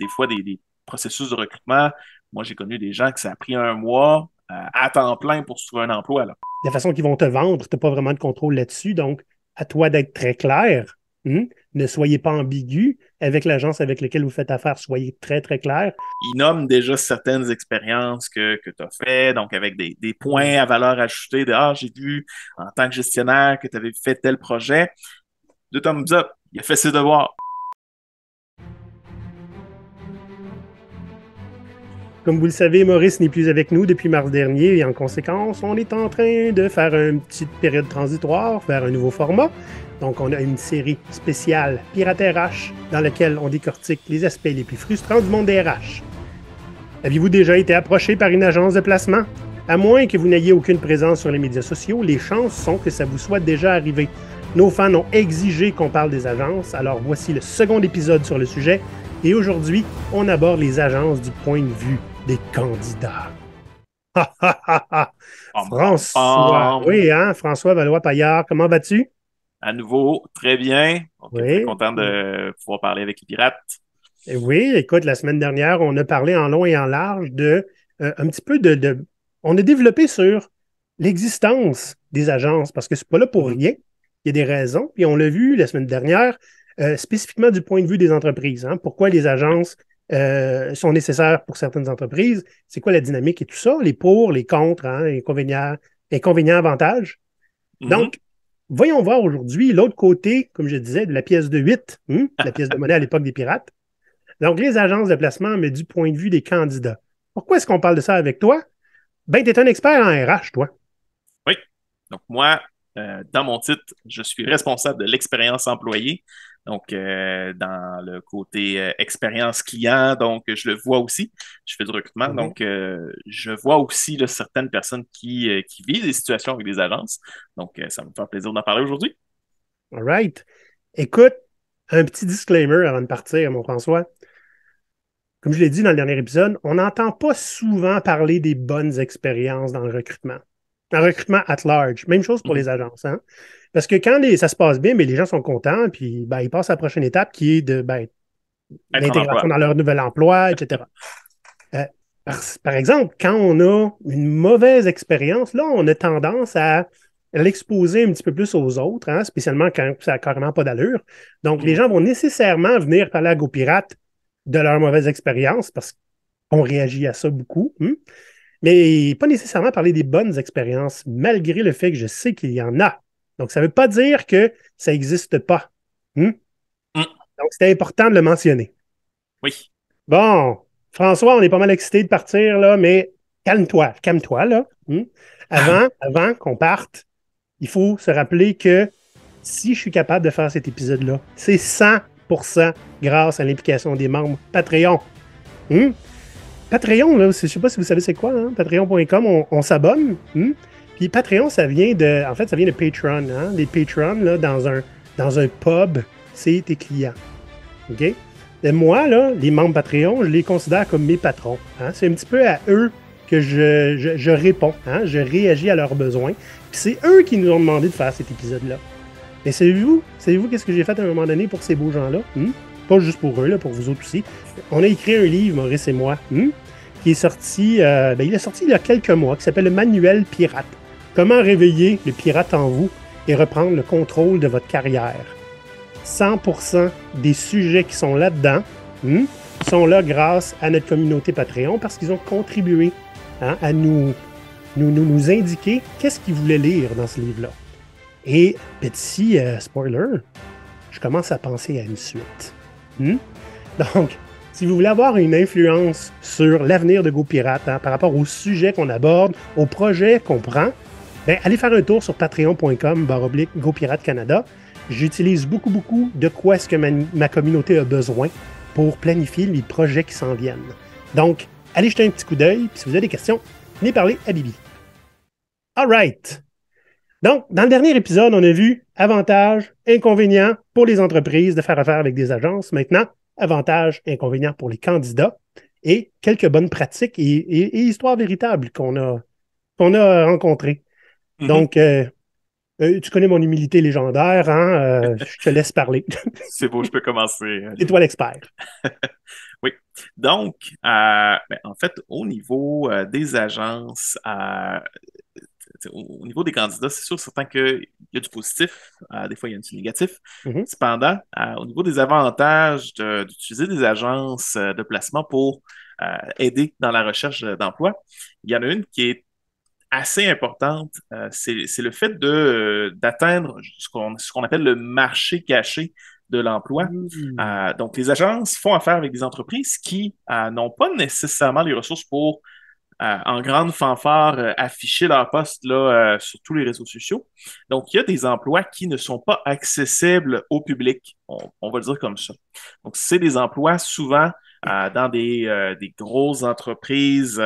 des fois des processus de recrutement. Moi, j'ai connu des gens que ça a pris un mois à temps plein pour se trouver un emploi, là. La façon qu'ils vont te vendre, tu n'as pas vraiment de contrôle là-dessus. Donc, à toi d'être très clair. Ne soyez pas ambigu avec l'agence avec laquelle vous faites affaire. Soyez très, très clair. Ils nomment déjà certaines expériences que tu as fait, donc avec des Hmm. points à valeur ajoutée de Ah, j'ai vu en tant que gestionnaire que tu avais fait tel projet. Deux thumbs up, il a fait ses devoirs. Comme vous le savez, Maurice n'est plus avec nous depuis mars dernier et en conséquence, on est en train de faire une petite période transitoire vers un nouveau format. Donc, on a une série spéciale Pirate RH dans laquelle on décortique les aspects les plus frustrants du monde des RH. Aviez-vous déjà été approché par une agence de placement? À moins que vous n'ayez aucune présence sur les médias sociaux, les chances sont que ça vous soit déjà arrivé. Nos fans ont exigé qu'on parle des agences, alors voici le second épisode sur le sujet. Et aujourd'hui, on aborde les agences du point de vue des candidats. Pam, pam, François, pam. oui, hein, François Valois-Paillard, comment vas-tu? À nouveau, très bien. Donc, très Oui. content de pouvoir parler avec les pirates. Oui, écoute, la semaine dernière, on a parlé en long et en large de un petit peu on a développé sur l'existence des agences parce que c'est pas là pour Mhm. rien. Il y a des raisons. Puis on l'a vu la semaine dernière, spécifiquement du point de vue des entreprises. Hein. Pourquoi les Oui. agences sont nécessaires pour certaines entreprises? C'est quoi la dynamique et tout ça? Les pour, les contre, hein, inconvénients, avantages. Mhm. Donc, voyons voir aujourd'hui l'autre côté, comme je disais, de la pièce de 8, la pièce de monnaie à l'époque des pirates. Donc, les agences de placement, mais du point de vue des candidats. Pourquoi est-ce qu'on parle de ça avec toi? Ben, tu es un expert en RH, toi. Oui. Donc, moi, dans mon titre, je suis responsable de l'expérience employée. Donc, dans le côté expérience client, donc je le vois aussi. Je fais du recrutement, Mhm. donc je vois aussi là, certaines personnes qui vivent des situations avec des agences. Donc, ça me fait plaisir d'en parler aujourd'hui. All right. Écoute, un petit disclaimer avant de partir, mon François. Comme je l'ai dit dans le dernier épisode, on n'entend pas souvent parler des bonnes expériences dans le recrutement. Dans le recrutement at large. Même chose pour Mhm. les agences. Hein? Parce que quand ça se passe bien, mais les gens sont contents, puis ben, ils passent à la prochaine étape qui est Être en l'intégration emploi. dans leur nouvel emploi, etc. Euh, par exemple, quand on a une mauvaise expérience, là, on a tendance à l'exposer un petit peu plus aux autres, hein, spécialement quand ça n'a carrément pas d'allure. Donc, les Mhm. gens vont nécessairement venir parler à GoPirate de leur mauvaise expérience parce qu'on réagit à ça beaucoup, mais pas nécessairement parler des bonnes expériences, malgré le fait que je sais qu'il y en a. Donc, ça ne veut pas dire que ça n'existe pas. Hmm? Mm. Donc, c'était important de le mentionner. Oui. Bon, François, on est pas mal excité de partir, là, mais calme-toi, là. Avant qu'on parte, il faut se rappeler que si je suis capable de faire cet épisode-là, c'est 100% grâce à l'implication des membres Patreon. Hmm? Patreon, là, je ne sais pas si vous savez c'est quoi, hein? Patreon.com, on s'abonne. Puis Patreon, en fait, ça vient de Patreon. Hein? Les patrons, là, dans un pub, c'est tes clients. OK? Et moi, là, les membres Patreon, je les considère comme mes patrons. Hein. C'est un petit peu à eux que je réponds. Hein. Je réagis à leurs besoins. Puis c'est eux qui nous ont demandé de faire cet épisode-là. Et savez-vous qu'est-ce que j'ai fait à un moment donné pour ces beaux gens-là? Pas juste pour eux, là, pour vous autres aussi. On a écrit un livre, Maurice et moi, qui est sorti, il est sorti il y a quelques mois, qui s'appelle Le Manuel Pirate. Comment réveiller le pirate en vous et reprendre le contrôle de votre carrière. 100% des sujets qui sont là-dedans sont là grâce à notre communauté Patreon parce qu'ils ont contribué, hein, à nous indiquer qu'est-ce qu'ils voulaient lire dans ce livre-là. Et petit spoiler, je commence à penser à une suite. Hmm? Donc, si vous voulez avoir une influence sur l'avenir de GoPirate, hein, par rapport aux sujets qu'on aborde, aux projets qu'on prend, ben, allez faire un tour sur patreon.com/GoPirate Canada. J'utilise beaucoup, beaucoup de quoi est-ce que ma communauté a besoin pour planifier les projets qui s'en viennent. Donc, allez jeter un petit coup d'œil, puis si vous avez des questions, venez parler à Bibi. All right. Donc, dans le dernier épisode, on a vu avantages, inconvénients pour les entreprises de faire affaire avec des agences. Maintenant, avantages, inconvénients pour les candidats et quelques bonnes pratiques et histoires véritables qu'on a rencontrées. Mhm. Donc, Tu connais mon humilité légendaire, hein? Je te laisse parler. C'est beau, je peux commencer. C'est toi l'expert. Oui. Donc, en fait, au niveau des agences, au niveau des candidats, c'est sûr, certain qu'il y a du positif, des fois il y a du négatif. Mhm, Cependant, au niveau des avantages d'utiliser des agences de placement pour aider dans la recherche d'emploi, il y en a une qui est assez importante, c'est le fait d'atteindre ce qu'on appelle le marché caché de l'emploi. mhm, Donc, les agences font affaire avec des entreprises qui n'ont pas nécessairement les ressources pour en grande fanfare afficher leur poste là, sur tous les réseaux sociaux. Donc, il y a des emplois qui ne sont pas accessibles au public. On va le dire comme ça. Donc, c'est des emplois souvent dans des grosses entreprises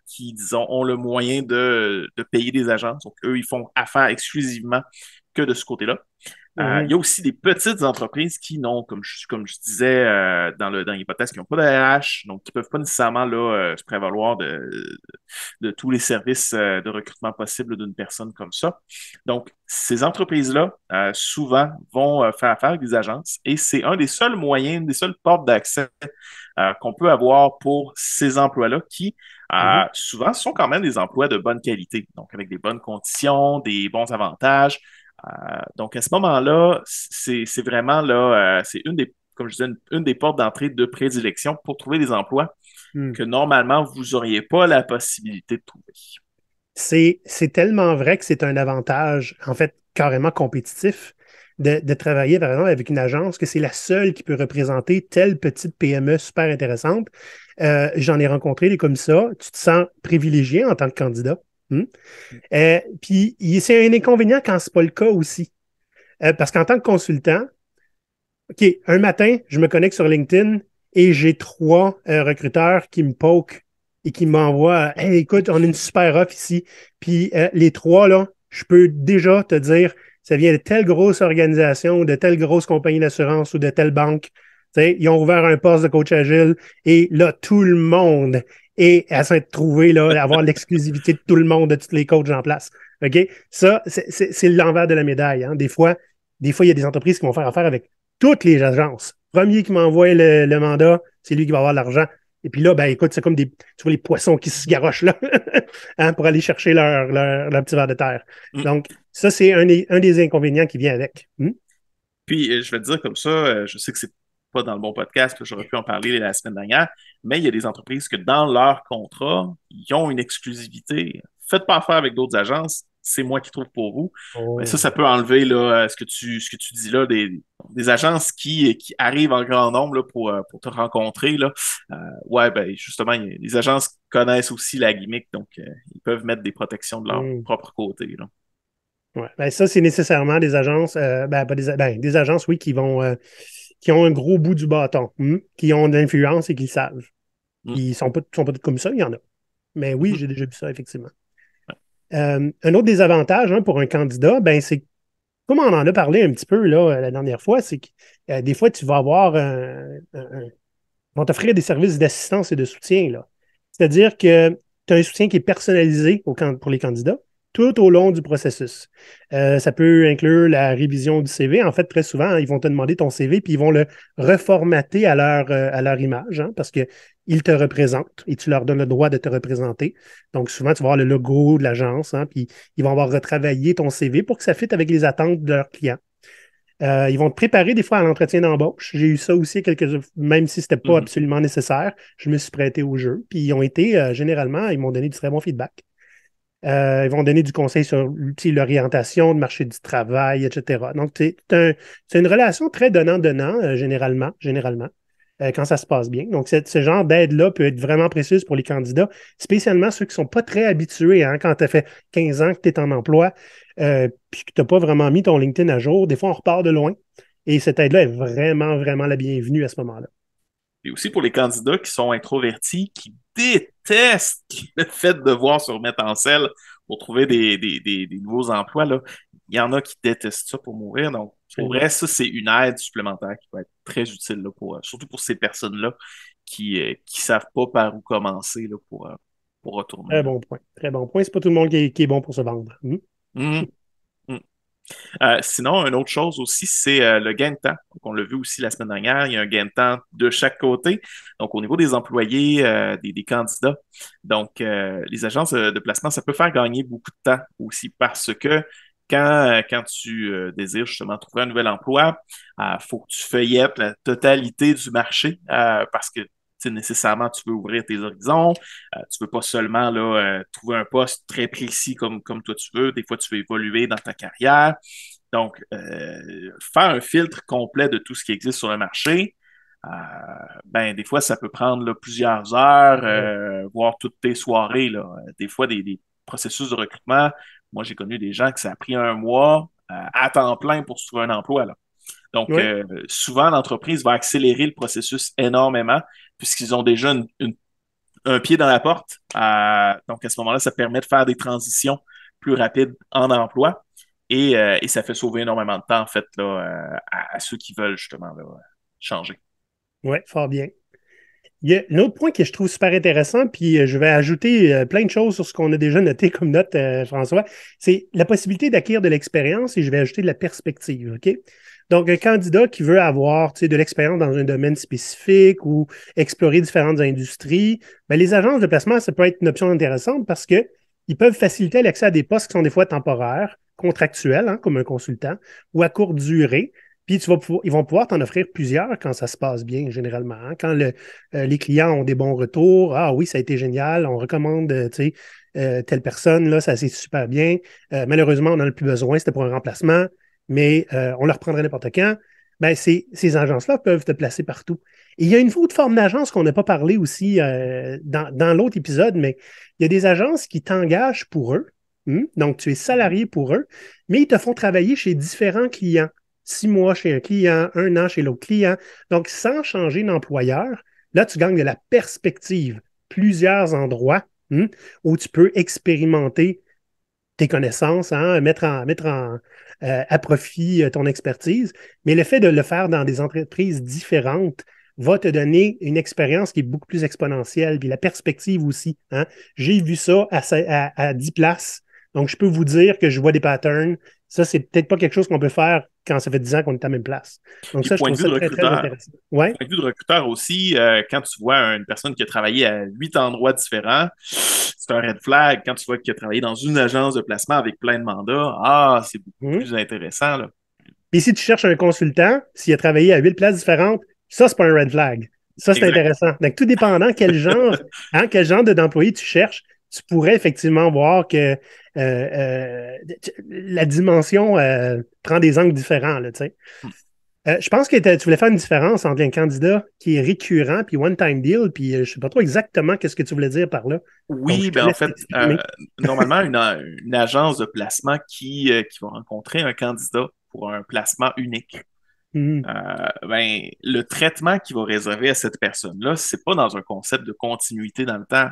qui, disons, ont le moyen de payer des agences. Donc, eux, ils font affaire exclusivement que de ce côté-là. Il mhm, y a aussi des petites entreprises qui n'ont, comme je disais dans l'hypothèse, qui n'ont pas de RH, donc qui ne peuvent pas nécessairement là, se prévaloir de tous les services de recrutement possibles d'une personne comme ça. Donc, ces entreprises-là, souvent, vont faire affaire avec des agences et c'est un des seuls moyens, une des seules portes d'accès qu'on peut avoir pour ces emplois-là qui, mhm. souvent, sont quand même des emplois de bonne qualité, donc avec des bonnes conditions, des bons avantages. Donc, à ce moment-là, c'est vraiment là, c'est une des, comme je disais, une des portes d'entrée de prédilection pour trouver des emplois Hmm. que normalement, vous n'auriez pas la possibilité de trouver. C'est tellement vrai que c'est un avantage, en fait, carrément compétitif de travailler, par exemple, avec une agence, que c'est la seule qui peut représenter telle petite PME super intéressante. J'en ai rencontré des comme ça. Tu te sens privilégié en tant que candidat. Hmm? Puis, c'est un inconvénient quand c'est pas le cas aussi. Parce qu'en tant que consultant, OK, un matin, je me connecte sur LinkedIn et j'ai trois recruteurs qui me poke et qui m'envoient Hey, écoute, on a une super offre ici. Puis les trois, là, je peux déjà te dire, ça vient de telle grosse organisation, de telle grosse compagnie d'assurance ou de telle banque. Tu sais, ils ont ouvert un poste de coach agile et là, tout le monde est à s'être trouvé, là, avoir l'exclusivité de tout le monde, de tous les coachs en place. OK? Ça, c'est l'envers de la médaille. Hein. Des fois, il y a des entreprises qui vont faire affaire avec toutes les agences. Premier qui m'envoie le mandat, c'est lui qui va avoir l'argent. Et puis là, ben écoute, c'est comme tu vois les poissons qui se garochent là hein, pour aller chercher leur petit verre de terre. Mm. Donc, ça, c'est un des inconvénients qui vient avec. Hmm? Puis, je vais te dire comme ça, je sais que c'est pas dans le bon podcast, que j'aurais pu en parler la semaine dernière, mais il y a des entreprises que dans leur contrat, ils ont une exclusivité. Faites pas affaire avec d'autres agences, c'est moi qui trouve pour vous. Mais ça, Oh. ça peut enlever là, ce que tu dis là, des agences qui arrivent en grand nombre là, pour te rencontrer. Là. Ouais, ben justement, les agences connaissent aussi la gimmick, donc ils peuvent mettre des protections de leur Hmm. propre côté. Là. Ouais. Ben, ça, c'est nécessairement des agences, ben, pas des agences, oui, qui ont un gros bout du bâton, qui ont de l'influence et qui le savent. Mm. Ils sont pas tous comme ça, il y en a. Mais oui, Mhm. j'ai déjà vu ça, effectivement. Un autre désavantage hein, pour un candidat, ben, c'est comme on en a parlé un petit peu là, la dernière fois, c'est que des fois, tu vas avoir ils vont t'offrir des services d'assistance et de soutien. Là. C'est-à-dire que tu as un soutien qui est personnalisé pour les candidats tout au long du processus. Ça peut inclure la révision du CV. En fait, très souvent, ils vont te demander ton CV puis ils vont le reformater à leur image hein, parce qu'ils te représentent et tu leur donnes le droit de te représenter. Donc, souvent, tu vas avoir le logo de l'agence, hein, puis ils vont avoir retravaillé ton CV pour que ça fitte avec les attentes de leurs clients. Ils vont te préparer des fois à l'entretien d'embauche. J'ai eu ça aussi, même si ce n'était pas Mhm. absolument nécessaire. Je me suis prêté au jeu. Puis ils ont été, généralement, ils m'ont donné du très bon feedback. Ils vont donner du conseil sur l'orientation, le marché du travail, etc. Donc, c'est une relation très donnant-donnant, généralement, quand ça se passe bien. Donc, ce genre d'aide-là peut être vraiment précieuse pour les candidats, spécialement ceux qui ne sont pas très habitués, hein, quand tu as fait 15 ans que tu es en emploi, puis que tu n'as pas vraiment mis ton LinkedIn à jour. Des fois, on repart de loin. Et cette aide-là est vraiment, vraiment la bienvenue à ce moment-là. Et aussi pour les candidats qui sont introvertis, qui détestent le fait de devoir se remettre en selle pour trouver des nouveaux emplois, là. Il y en a qui détestent ça pour mourir. Donc, pour Absolument. vrai, ça, c'est une aide supplémentaire qui peut être très utile là, surtout pour ces personnes-là qui savent pas par où commencer là, pour retourner. Très Là. bon point. Très bon point. C'est pas tout le monde qui est bon pour se vendre. Mhm. Mhm. Sinon, une autre chose aussi, c'est le gain de temps. Donc, on l'a vu aussi la semaine dernière, il y a un gain de temps de chaque côté. Donc, au niveau des employés, des candidats. Donc, les agences de placement, ça peut faire gagner beaucoup de temps aussi parce que quand tu désires justement trouver un nouvel emploi, il faut que tu feuillettes la totalité du marché parce que nécessairement, tu veux ouvrir tes horizons. Tu veux pas seulement là, trouver un poste très précis comme toi tu veux. Des fois, tu veux évoluer dans ta carrière. Donc, faire un filtre complet de tout ce qui existe sur le marché, euh, ben, des fois, ça peut prendre là, plusieurs heures, Ouais. voire toutes tes soirées. Là. Des fois, des processus de recrutement, moi, j'ai connu des gens que ça a pris un mois à temps plein pour se trouver un emploi. Là. Donc, Ouais. souvent, l'entreprise va accélérer le processus énormément puisqu'ils ont déjà un pied dans la porte. Donc, à ce moment-là, ça permet de faire des transitions plus rapides en emploi et ça fait sauver énormément de temps, en fait, là, à ceux qui veulent justement là, changer. Ouais, fort bien. Il y a un autre point que je trouve super intéressant, puis je vais ajouter plein de choses sur ce qu'on a déjà noté comme note, François, c'est la possibilité d'acquérir de l'expérience et je vais ajouter de la perspective. OK? Donc, un candidat qui veut avoir de l'expérience dans un domaine spécifique ou explorer différentes industries, ben, les agences de placement, ça peut être une option intéressante parce qu'ils peuvent faciliter l'accès à des postes qui sont des fois temporaires, contractuels, hein, comme un consultant, ou à courte durée. Puis ils vont pouvoir t'en offrir plusieurs quand ça se passe bien, généralement. Hein. Quand les clients ont des bons retours, ah oui, ça a été génial, on recommande telle personne, là, ça s'est super bien. Malheureusement, on n'en a plus besoin, c'était pour un remplacement, mais on le reprendrait n'importe quand. Ben, ces agences-là peuvent te placer partout. Et il y a une autre forme d'agence qu'on n'a pas parlé aussi dans l'autre épisode, mais il y a des agences qui t'engagent pour eux. Donc, tu es salarié pour eux, mais ils te font travailler chez différents clients. 6 mois chez un client, 1 an chez l'autre client. Donc, sans changer d'employeur, là, tu gagnes de la perspective. Plusieurs endroits où tu peux expérimenter tes connaissances, hein, à profit ton expertise. Mais le fait de le faire dans des entreprises différentes va te donner une expérience qui est beaucoup plus exponentielle, puis la perspective aussi. Hein. J'ai vu ça à 10 places. Donc, je peux vous dire que je vois des patterns. Ça, c'est peut-être pas quelque chose qu'on peut faire quand ça fait 10 ans qu'on est à la même place. Donc, Puis, ça, je point trouve de vue ça de très, très recruteur, intéressant. Ouais. point de vue de recruteur aussi, quand tu vois une personne qui a travaillé à 8 endroits différents, c'est un red flag. Quand tu vois qu'il a travaillé dans une agence de placement avec plein de mandats, c'est beaucoup Hum. plus intéressant, là. Puis si tu cherches un consultant, s'il a travaillé à 8 places différentes, ça, c'est pas un red flag. Ça, c'est Exact. intéressant. Donc, tout dépendant quel genre d'employé tu cherches, tu pourrais effectivement voir que la dimension prend des angles différents. Là, tu sais. Je pense que tu voulais faire une différence entre un candidat qui est récurrent puis one-time deal, puis je ne sais pas trop exactement qu'est-ce que tu voulais dire par là. Donc, Oui, je te ben en laisse fait, t'exprimer. normalement, une agence de placement qui va rencontrer un candidat pour un placement unique, Mhm. ben, le traitement qu'il va réserver à cette personne-là, c'est pas dans un concept de continuité dans le temps.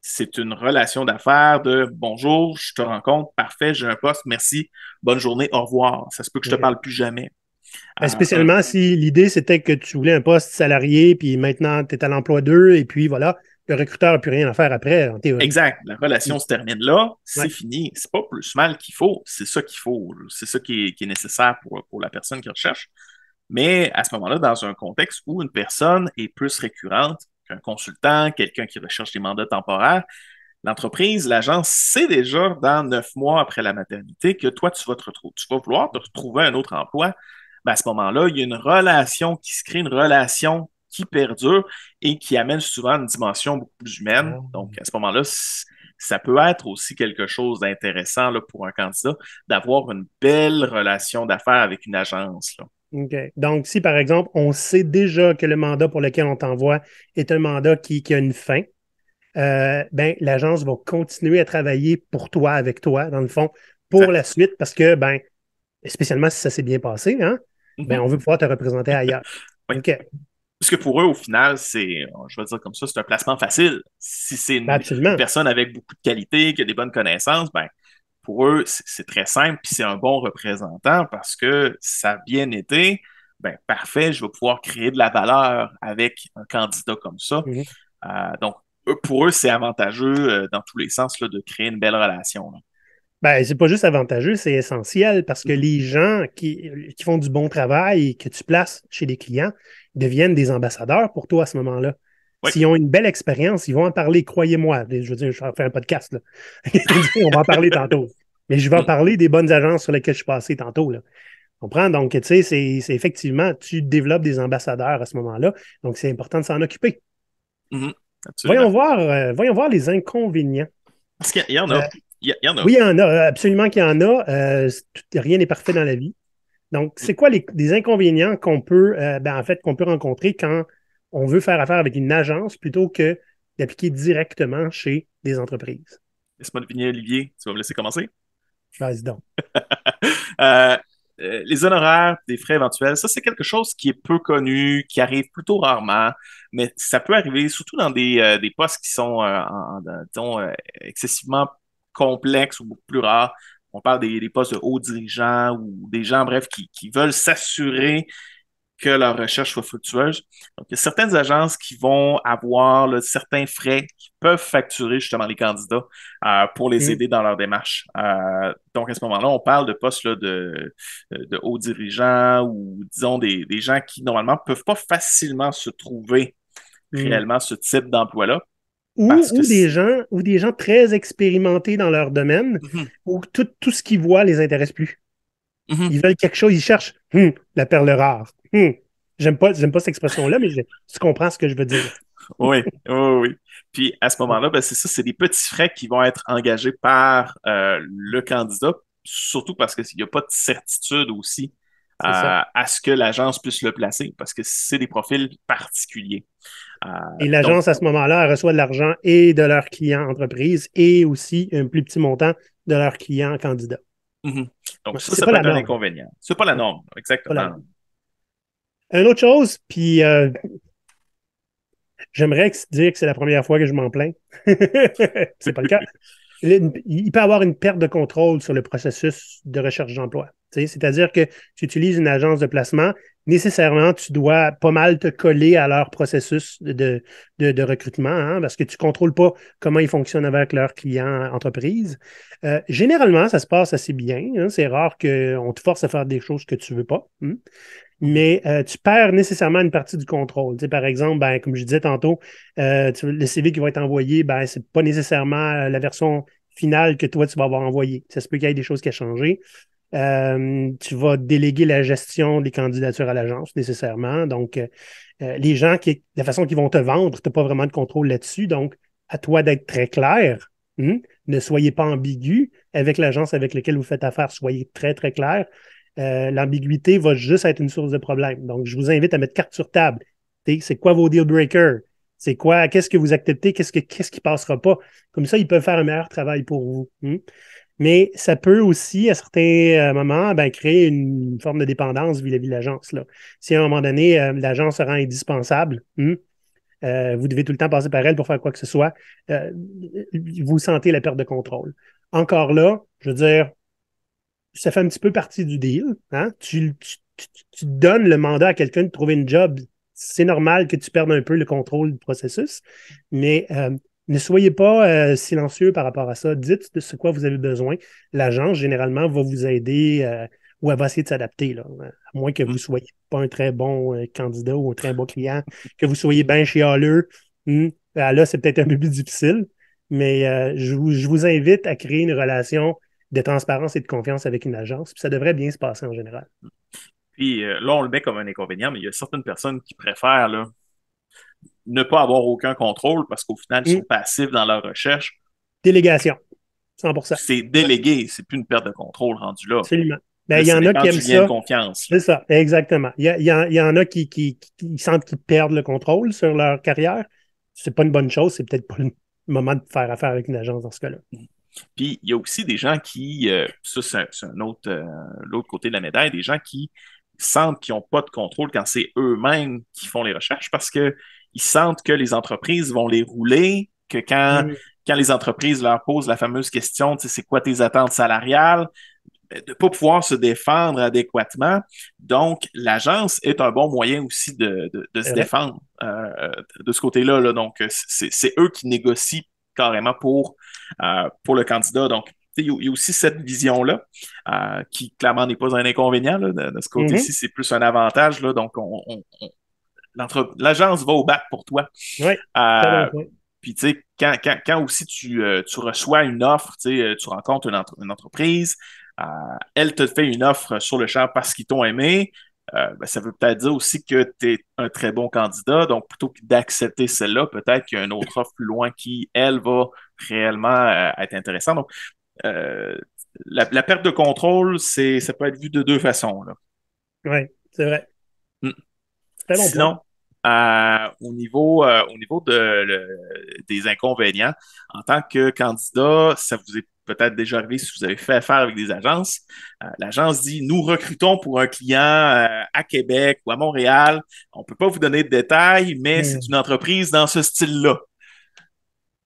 C'est une relation d'affaires de bonjour, je te rencontre, parfait, j'ai un poste, merci, bonne journée, au revoir. Ça se peut que je te OK. parle plus jamais. Un Spécialement si l'idée c'était que tu voulais un poste salarié, puis maintenant tu es à l'emploi 2, et puis voilà, le recruteur n'a plus rien à faire après, en théorie. Exact. La Mm. relation se termine là, c'est Ouais. fini. C'est pas plus mal qu'il faut, c'est ça qu'il faut. C'est ça qui est nécessaire pour la personne qui recherche. Mais à ce moment-là, dans un contexte où une personne est plus récurrente qu'un consultant, quelqu'un qui recherche des mandats temporaires, l'entreprise, l'agence sait déjà dans 9 mois après la maternité que toi, tu vas vouloir te retrouver un autre emploi. Ben, à ce moment-là, il y a une relation qui se crée, une relation qui perdure et qui amène souvent une dimension beaucoup plus humaine. Ah, Donc, à ce moment-là, ça peut être aussi quelque chose d'intéressant là, pour un candidat d'avoir une belle relation d'affaires avec une agence, là. OK. Donc, si par exemple, on sait déjà que le mandat pour lequel on t'envoie est un mandat qui a une fin, ben, l'agence va continuer à travailler pour toi, avec toi, dans le fond, pour la Exact. suite, parce que, ben, spécialement si ça s'est bien passé, hein, ben, Mhm. on veut pouvoir te représenter ailleurs. Oui. OK. Parce que pour eux, au final, je vais dire comme ça, c'est un placement facile. Si c'est Ben, une absolument. personne avec beaucoup de qualité, qui a des bonnes connaissances, ben, pour eux, c'est très simple, puis c'est un bon représentant parce que ça a bien été, ben, parfait, je vais pouvoir créer de la valeur avec un candidat comme ça. Mhm. Donc, pour eux, c'est avantageux dans tous les sens là, de créer une belle relation, là. Ben, c'est pas juste avantageux, c'est essentiel parce que Mhm. les gens qui font du bon travail et que tu places chez des clients deviennent des ambassadeurs pour toi à ce moment-là. Oui. S'ils ont une belle expérience, ils vont en parler, croyez-moi. Je veux dire, je vais faire un podcast, là. On va en parler tantôt. Mais je vais en Mhm. parler des bonnes agences sur lesquelles je suis passé tantôt, là. Tu comprends? Donc, tu sais, c'est effectivement, tu développes des ambassadeurs à ce moment-là. Donc, c'est important de s'en occuper. Mhm. Absolument. Voyons voir les inconvénients. Parce qu'il y en Euh, a. Il y en a. oui, il y en a, absolument qu'il y en a. Rien n'est parfait dans la vie. Donc, Mhm. c'est quoi les inconvénients qu'on peut, en fait, qu'on peut rencontrer quand on veut faire affaire avec une agence plutôt que d'appliquer directement chez des entreprises? Laisse-moi deviner, Olivier, tu vas me laisser commencer. Vas-y donc. Euh, les honoraires, des frais éventuels, ça, c'est quelque chose qui est peu connu, qui arrive plutôt rarement, mais ça peut arriver surtout dans des postes qui sont, disons, excessivement complexes ou beaucoup plus rares. On parle des postes de hauts dirigeants ou des gens, bref, qui veulent s'assurer que leur recherche soit fructueuse. Donc, il y a certaines agences qui vont avoir là, certains frais qui peuvent facturer justement les candidats pour les Hum. aider dans leur démarche. Donc, à ce moment-là, on parle de postes là, de hauts dirigeants ou disons des gens qui normalement ne peuvent pas facilement se trouver Hum. réellement ce type d'emploi-là parce que c'est... Ou des gens très expérimentés dans leur domaine, Mhm, où tout ce qu'ils voient les intéresse plus. mhm. Ils veulent quelque chose, ils cherchent la perle rare. J'aime pas cette expression-là, mais tu comprends ce que je veux dire. Oui, oui, oui. Puis à ce moment-là, ben, c'est ça, c'est des petits frais qui vont être engagés par le candidat, surtout parce qu'il n'y a pas de certitude aussi C'est ça. à ce que l'agence puisse le placer, parce que c'est des profils particuliers. Euh, Et donc, l'agence, à ce moment-là, elle reçoit de l'argent et de leurs clients entreprises et aussi un plus petit montant de leurs clients candidats. mhm. Donc Ouais, ça, c'est ça pas peut la être un norme. inconvénient. C'est pas la Ouais, norme, pas la exactement. norme. Une autre chose, puis j'aimerais dire que c'est la première fois que je m'en plains. C'est pas le cas. Il peut y avoir une perte de contrôle sur le processus de recherche d'emploi. C'est-à-dire que tu utilises une agence de placement, nécessairement, tu dois pas mal te coller à leur processus de recrutement, hein, parce que tu ne contrôles pas comment ils fonctionnent avec leurs clients entreprises. Généralement, ça se passe assez bien. Hein. C'est rare qu'on te force à faire des choses que tu ne veux pas. Hein. Mhm, Mais tu perds nécessairement une partie du contrôle. Tu sais, par exemple, comme je disais tantôt, le CV qui va être envoyé, ce n'est pas nécessairement la version finale que toi, tu vas avoir envoyée. Ça se peut qu'il y ait des choses qui ont changé. Tu vas déléguer la gestion des candidatures à l'agence nécessairement. Donc, les gens, la façon qu'ils vont te vendre, tu n'as pas vraiment de contrôle là-dessus. Donc, à toi d'être très clair. Ne soyez pas ambigu avec l'agence avec laquelle vous faites affaire. Soyez très, très clair. L'ambiguïté va juste être une source de problème. Donc, je vous invite à mettre carte sur table. C'est quoi vos deal breakers? C'est quoi, qu'est-ce que vous acceptez? Qu'est-ce qui passera pas? Comme ça, ils peuvent faire un meilleur travail pour vous. Mais ça peut aussi, à certains moments, créer une forme de dépendance vis-à-vis de l'agence. Là. Si à un moment donné, l'agence se rend indispensable, vous devez tout le temps passer par elle pour faire quoi que ce soit, euh, vous sentez la perte de contrôle. Encore là, je veux dire, ça fait un petit peu partie du deal. Hein? Tu donnes le mandat à quelqu'un de trouver une job. C'est normal que tu perdes un peu le contrôle du processus, mais ne soyez pas silencieux par rapport à ça. Dites de ce quoi vous avez besoin. L'agence, généralement, va vous aider ou elle va essayer de s'adapter, là, à moins que vous ne mhm. soyez pas un très bon candidat ou un très bon client, que vous soyez bien chialeux. Là, c'est peut-être un peu plus difficile, mais je vous invite à créer une relation de transparence et de confiance avec une agence. Puis ça devrait bien se passer en général. Puis là, on le met comme un inconvénient, mais il y a certaines personnes qui préfèrent là, ne pas avoir aucun contrôle parce qu'au final, ils sont Hum, passifs dans leur recherche. Délégation, 100%. C'est Ouais, délégué, c'est plus une perte de contrôle rendu là. absolument. Là, Il y ça en a dépend qui du aiment lien de ça. confiance. Là. C'est ça, exactement. Il y en a qui sentent qu'ils perdent le contrôle sur leur carrière. C'est pas une bonne chose. C'est peut-être pas le moment de faire affaire avec une agence dans ce cas-là. Puis il y a aussi des gens qui, ça c'est un autre, l'autre côté de la médaille, des gens qui sentent qu'ils n'ont pas de contrôle quand c'est eux-mêmes qui font les recherches parce que ils sentent que les entreprises vont les rouler, que Hum, quand les entreprises leur posent la fameuse question, tu sais, c'est quoi tes attentes salariales, de ne pas pouvoir se défendre adéquatement. Donc, l'agence est un bon moyen aussi de c'est se vrai. défendre de ce côté-là. Là. Donc, c'est eux qui négocient carrément pour le candidat. Donc, il y a aussi cette vision-là, qui clairement n'est pas un inconvénient. Là, de ce Mhm. côté-ci, c'est plus un avantage. Là, donc, l'agence va au bat pour toi. Oui, très bon Euh, point. Puis, tu sais, quand aussi tu reçois une offre, tu rencontres une entreprise, elle te fait une offre sur le champ parce qu'ils t'ont aimé, ben, ça veut peut-être dire aussi que tu es un très bon candidat. Donc, plutôt que d'accepter celle-là, peut-être qu'il y a une autre offre plus loin qui, elle, va réellement être intéressante. Donc, euh, la perte de contrôle, ça peut être vu de deux façons, là. Oui, c'est vrai. Mm. Très bon point. Sinon, au niveau des inconvénients, en tant que candidat, ça vous est peut-être déjà arrivé si vous avez fait affaire avec des agences. L'agence dit, nous recrutons pour un client à Québec ou à Montréal. On ne peut pas vous donner de détails, mais c'est Hmm. une entreprise dans ce style-là.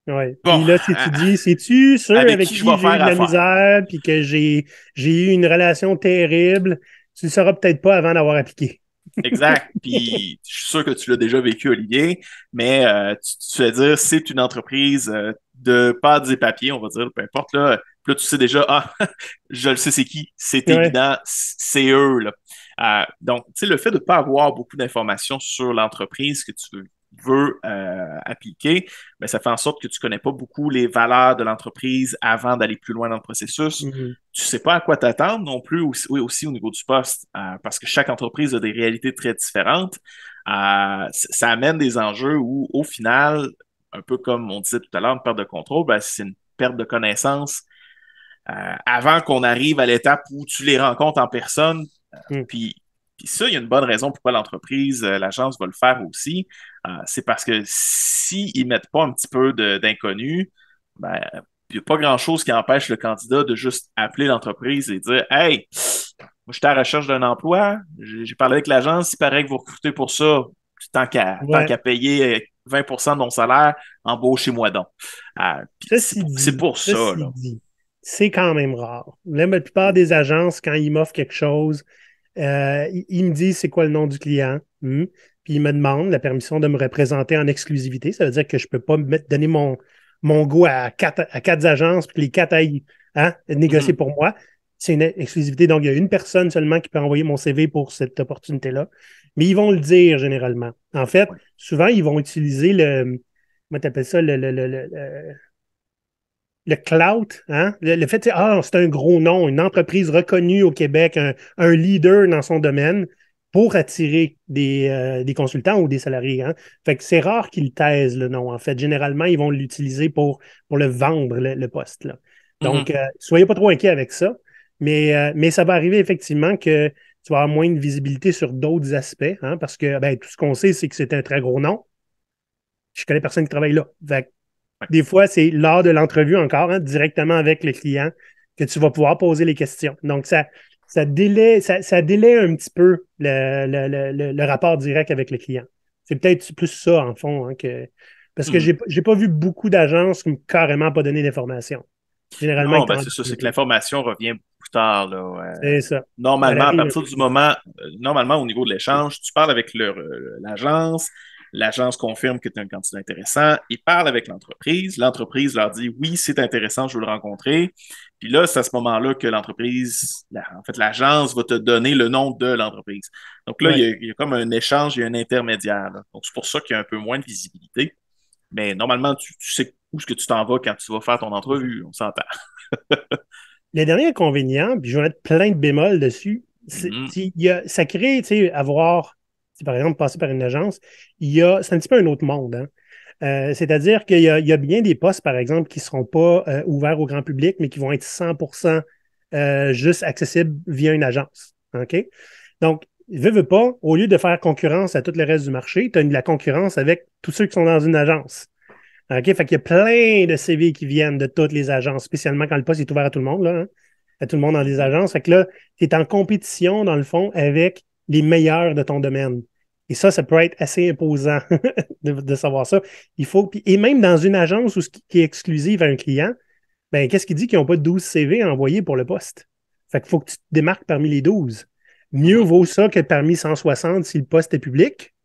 Ouais. Bon, Puis là, si tu dis, c'est-tu ceux avec avec qui je qui vais j'ai eu faire de la affaire? misère, puis que j'ai eu une relation terrible, tu le sauras peut-être pas avant d'avoir appliqué. Exact. Puis je suis sûr que tu l'as déjà vécu, Olivier, mais tu vas dire c'est une entreprise de pâtes et papiers, on va dire, peu importe là. Puis là, tu sais déjà, ah, je le sais c'est qui, c'est Ouais. évident, c'est eux là. Donc, tu sais, le fait de ne pas avoir beaucoup d'informations sur l'entreprise que tu veux appliquer, ben, ça fait en sorte que tu ne connais pas beaucoup les valeurs de l'entreprise avant d'aller plus loin dans le processus. Mhm. Tu sais pas à quoi t'attendre non plus aussi, oui, aussi au niveau du poste, parce que chaque entreprise a des réalités très différentes. Ça amène des enjeux où, au final, un peu comme on disait tout à l'heure, une perte de contrôle, ben, c'est une perte de connaissance avant qu'on arrive à l'étape où tu les rencontres en personne. Mhm. Puis, puis ça, il y a une bonne raison pourquoi l'entreprise, l'agence va le faire aussi. C'est parce que s'ils ne mettent pas un petit peu d'inconnu, ben, il n'y a pas grand-chose qui empêche le candidat de juste appeler l'entreprise et dire Hey, moi, j'étais à la recherche d'un emploi, j'ai parlé avec l'agence, il paraît que vous recrutez pour ça, tant Ouais. qu'à payer 20% de mon salaire, embauchez-moi donc. Puis c'est pour ça, Ceci là. dit, c'est quand même rare. La plupart des agences, quand ils m'offrent quelque chose, ils me disent c'est quoi le nom du client, puis ils me demandent la permission de me représenter en exclusivité. Ça veut dire que je ne peux pas donner mon go à quatre agences, puis que les quatre aillent négocier Mhm. pour moi. C'est une exclusivité, donc il y a une personne seulement qui peut envoyer mon CV pour cette opportunité-là. Mais ils vont le dire généralement. En fait, Ouais. souvent, ils vont utiliser comment tu appelles ça, le clout, hein? Le fait, c'est un gros nom, une entreprise reconnue au Québec, un leader dans son domaine pour attirer des consultants ou des salariés. Hein? Fait que c'est rare qu'ils taisent le nom. En fait, généralement, ils vont l'utiliser pour le vendre, le poste. Là. Donc, Mhm. soyez pas trop inquiets avec ça. Mais ça va arriver effectivement que tu vas avoir moins de visibilité sur d'autres aspects, hein, parce que ben, tout ce qu'on sait, c'est que c'est un très gros nom. Je connais personne qui travaille là. Fait que Ouais. des fois, c'est lors de l'entrevue encore, hein, directement avec le client, que tu vas pouvoir poser les questions. Donc, ça délaie un petit peu le rapport direct avec le client. C'est peut-être plus ça, en fond, hein, parce que Mhm. j'ai pas vu beaucoup d'agences qui m'ont carrément pas donné d'informations. Généralement, ils Non, ben t'en c'est ça, donnent un c'est que peu. l'information revient plus tard, là. C'est ça. Elle Normalement, à arrive un partir peu du plus tard. moment, normalement, au niveau de l'échange, tu parles avec l'agence, l'agence confirme que tu es un candidat intéressant, ils parlent avec l'entreprise leur dit oui, c'est intéressant, je veux le rencontrer. Puis là, c'est à ce moment-là que en fait, l'agence va te donner le nom de l'entreprise. Donc là, Ouais. il y a comme un échange, il y a un intermédiaire, là. Donc c'est pour ça qu'il y a un peu moins de visibilité. Mais normalement, tu sais où est-ce que tu t'en vas quand tu vas faire ton entrevue, on s'entend. Le dernier inconvénient, puis je vais mettre plein de bémols dessus, Mhm. ça crée, tu sais, avoir, si par exemple, passer par une agence, c'est un petit peu un autre monde. Hein. C'est-à-dire il y a bien des postes, par exemple, qui ne seront pas ouverts au grand public, mais qui vont être 100% juste accessibles via une agence. OK? Donc, veux pas, au lieu de faire concurrence à tout le reste du marché, tu as de la concurrence avec tous ceux qui sont dans une agence. OK? Fait qu'il y a plein de CV qui viennent de toutes les agences, spécialement quand le poste est ouvert à tout le monde, là, hein, à tout le monde dans les Mhm. agences. Fait que là, tu es en compétition, dans le fond, avec les meilleurs de ton domaine. Et ça peut être assez imposant de savoir ça. Et même dans une agence qui est exclusive à un client, ben, qu'est-ce qui dit qu'ils n'ont pas 12 CV à envoyer pour le poste? Fait qu'il faut que tu te démarques parmi les 12. Mieux Mhm. vaut ça que parmi 160 si le poste est public,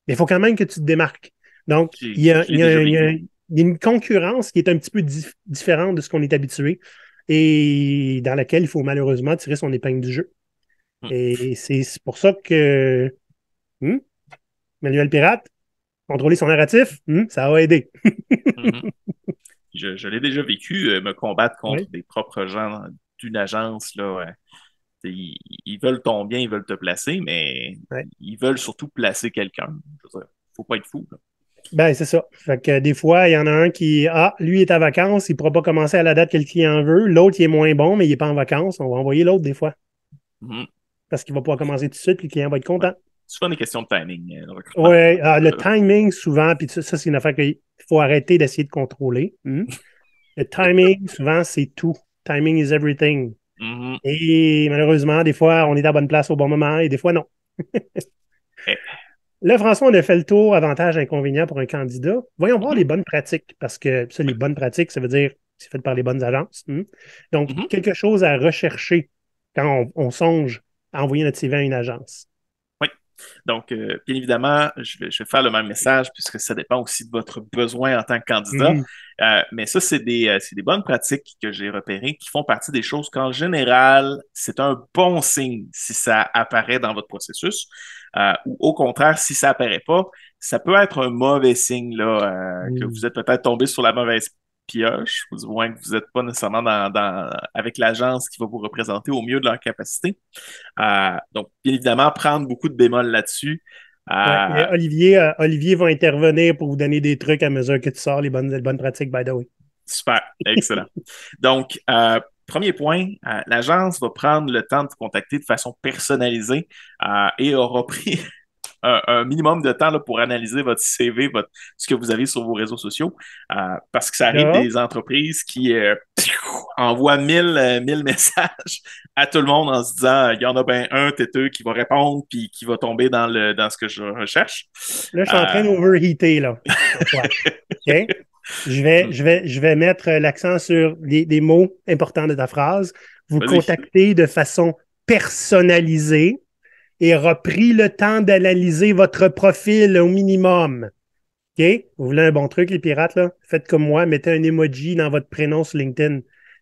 mais il faut quand même que tu te démarques. Donc, Je l'ai déjà vécu. il y a une concurrence qui est un petit peu différente de ce qu'on est habitué. et dans laquelle il faut malheureusement tirer son épingle du jeu. Mm. Et c'est pour ça que Manuel Pirate, contrôler son narratif, ça a aidé. Mhm. Je l'ai déjà vécu, me combattre contre Oui, des propres gens d'une agence, là, ouais. Ils veulent ton bien, ils veulent te placer, mais ouais. ils veulent surtout placer quelqu'un. Je veux dire, faut pas être fou, là. Ben, c'est ça. Fait que des fois, il y en a un qui, lui est en vacances, il ne pourra pas commencer à la date que le client veut. L'autre, il est moins bon, mais il n'est pas en vacances. On va envoyer l'autre des fois Mhm. parce qu'il va pouvoir commencer tout de suite, puis le client va être Ouais. content. Souvent des questions de timing, le recrutement. Oui, le Euh, timing, souvent, puis ça, c'est une affaire qu'il faut arrêter d'essayer de contrôler. Le timing, souvent, c'est tout. Timing is everything. mhm. Et malheureusement, des fois, on est à la bonne place au bon moment et des fois, non. Eh, Là, François, on a fait le tour avantages, inconvénients pour un candidat. Voyons voir mhm. les bonnes pratiques, parce que ça, les Oui. bonnes pratiques, ça veut dire que c'est fait par les bonnes agences. Donc, Mhm. quelque chose à rechercher quand on songe à envoyer notre CV à une agence. Oui. Donc, bien évidemment, je vais faire le même message puisque ça dépend aussi de votre besoin en tant que candidat. Mhm. Mais ça, c'est des bonnes pratiques que j'ai repérées qui font partie des choses qu'en général, c'est un bon signe si ça apparaît dans votre processus. Ou au contraire, si ça apparaît pas, ça peut être un mauvais signe là, que Mhm. vous êtes peut-être tombé sur la mauvaise pioche, ou du moins que vous n'êtes pas nécessairement avec l'agence qui va vous représenter au mieux de leur capacité. Donc, bien évidemment, prendre beaucoup de bémols là-dessus. Ouais, mais Euh, Olivier va intervenir pour vous donner des trucs à mesure que tu sors les bonnes pratiques, by the way. Super, excellent. Donc, premier point, l'agence va prendre le temps de vous contacter de façon personnalisée et aura pris un minimum de temps là, pour analyser votre CV, ce que vous avez sur vos réseaux sociaux, parce que ça arrive Là, des entreprises qui envoient 1000 messages à tout le monde en se disant, il y en a bien un têteux qui va répondre puis qui va tomber dans ce que je recherche. là, je suis en Euh, train d'overheater, là, François. OK? Je vais mettre l'accent sur des mots importants de ta phrase. Vous Vas-y. contactez de façon personnalisée et aura pris le temps d'analyser votre profil au minimum. OK? Vous voulez un bon truc, les pirates, là? Faites comme moi, mettez un emoji dans votre prénom sur LinkedIn.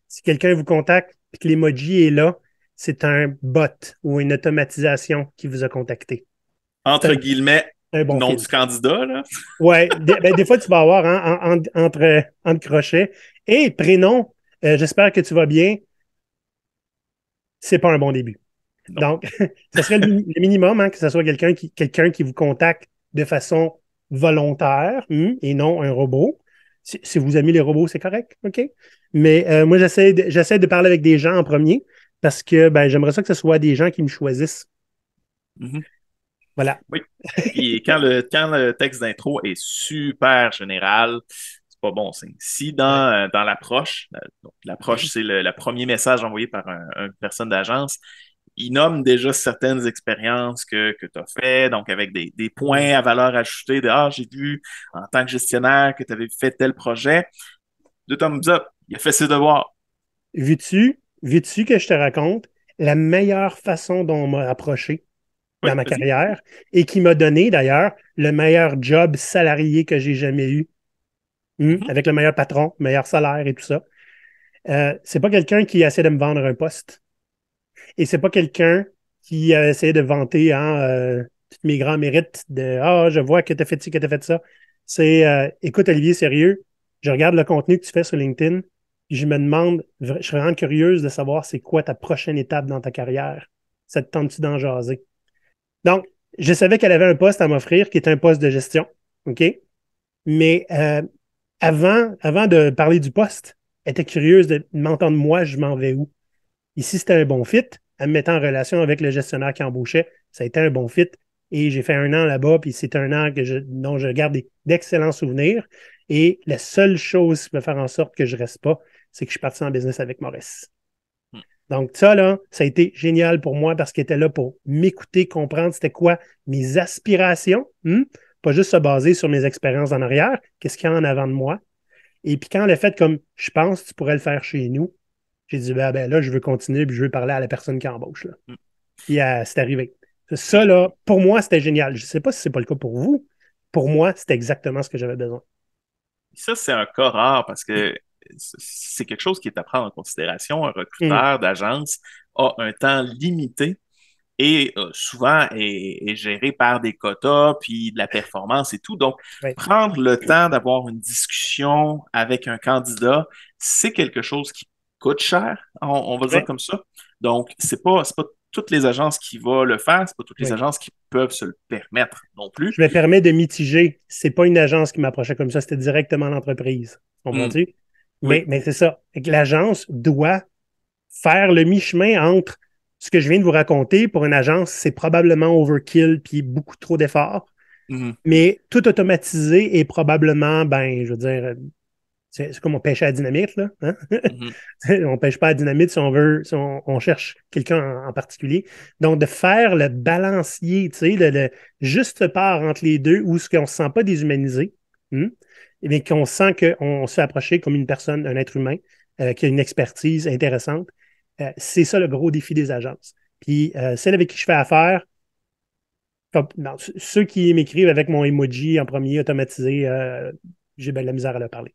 Si quelqu'un vous contacte et que l'emoji est là, c'est un bot ou une automatisation qui vous a contacté. C'est Entre guillemets, un bon nom du filtre. candidat, là. Ouais, des fois, tu vas avoir entre crochets. Et prénom, j'espère que tu vas bien. C'est pas un bon début. Non. Donc, ça serait le minimum, que ce soit quelqu'un qui vous contacte de façon volontaire et non un robot. Si vous aimez les robots, c'est correct, OK? Mais moi, j'essaie de parler avec des gens en premier parce que ben, j'aimerais ça que ce soit des gens qui me choisissent. Mhm. Voilà. Oui. Puis quand le texte d'intro est super général, c'est pas bon signe. Si Ouais. dans l'approche, donc l'approche, c'est le premier message envoyé par une personne d'agence, il nomme déjà certaines expériences que tu as fait, donc avec des points à valeur ajoutée de j'ai vu en tant que gestionnaire que tu avais fait tel projet. De thumbs up, il a fait ses devoirs. Veux-tu que je te raconte la meilleure façon dont on m'a approché Oui, dans ma vas-y. carrière et qui m'a donné d'ailleurs le meilleur job salarié que j'ai jamais eu, Mhm. avec le meilleur patron, le meilleur salaire et tout ça. C'est pas quelqu'un qui essaie de me vendre un poste et c'est pas quelqu'un qui essaie de vanter tous mes grands mérites de je vois que tu as fait ci, que tu as fait ça. C'est écoute, Olivier, sérieux, je regarde le contenu que tu fais sur LinkedIn et je me demande, je serais vraiment curieuse de savoir c'est quoi ta prochaine étape dans ta carrière. Ça te tente-tu d'en jaser? Donc, je savais qu'elle avait un poste à m'offrir qui est un poste de gestion. OK? Mais avant de parler du poste, elle était curieuse de m'entendre moi, je m'en vais où. Ici, c'était un bon fit. Elle me mettait en relation avec le gestionnaire qui embauchait. Ça a été un bon fit. Et j'ai fait un an là-bas, puis c'est un an dont je garde d'excellents souvenirs. Et la seule chose qui peut faire en sorte que je ne reste pas, c'est que je suis parti en business avec Maurice. Donc, ça, là, ça a été génial pour moi parce qu'il était là pour m'écouter, comprendre c'était quoi mes aspirations, pas juste se baser sur mes expériences en arrière, qu'est-ce qu'il y a en avant de moi. Et puis quand elle a fait comme je pense que tu pourrais le faire chez nous, j'ai dit ben là, je veux continuer puis je veux parler à la personne qui embauche. Là. Puis c'est arrivé. Ça, Puis là, pour moi, c'était génial. Je ne sais pas si ce n'est pas le cas pour vous. Pour moi, c'était exactement ce que j'avais besoin. ça, c'est un cas rare parce que c'est quelque chose qui est à prendre en considération. Un Mhm. recruteur d'agence a un temps limité et souvent est géré par des quotas, puis de la performance et tout. Donc, Ouais. prendre le temps d'avoir une discussion avec un candidat, c'est quelque chose qui coûte cher, on va dire Ouais. comme ça. Donc, c'est pas toutes les agences qui vont le faire, c'est pas toutes les Ouais. agences qui peuvent se le permettre non plus. Je me permets de mitiger. C'est pas une agence qui m'approchait comme ça, c'était directement l'entreprise. Hmm, Comprends-tu? oui. Mais c'est ça. Fait que l'agence doit faire le mi-chemin entre ce que je viens de vous raconter. Pour une agence, c'est probablement overkill puis beaucoup trop d'efforts. Mhm, Mais tout automatisé est probablement, ben, je veux dire, c'est comme on pêchait à la dynamite, là. Hein? mhm. On pêche pas à la dynamite si on veut, si on cherche quelqu'un en particulier. Donc, de faire le balancier, tu sais, le juste part entre les deux, où ce qu'on ne se sent pas déshumanisé, mais qu'on sent qu'on se fait approcher comme une personne, un être humain, qui a une expertise intéressante. C'est ça le gros défi des agences. Puis, celle avec qui je fais affaire, non, ceux qui m'écrivent avec mon emoji en premier automatisé, j'ai bien de la misère à leur parler.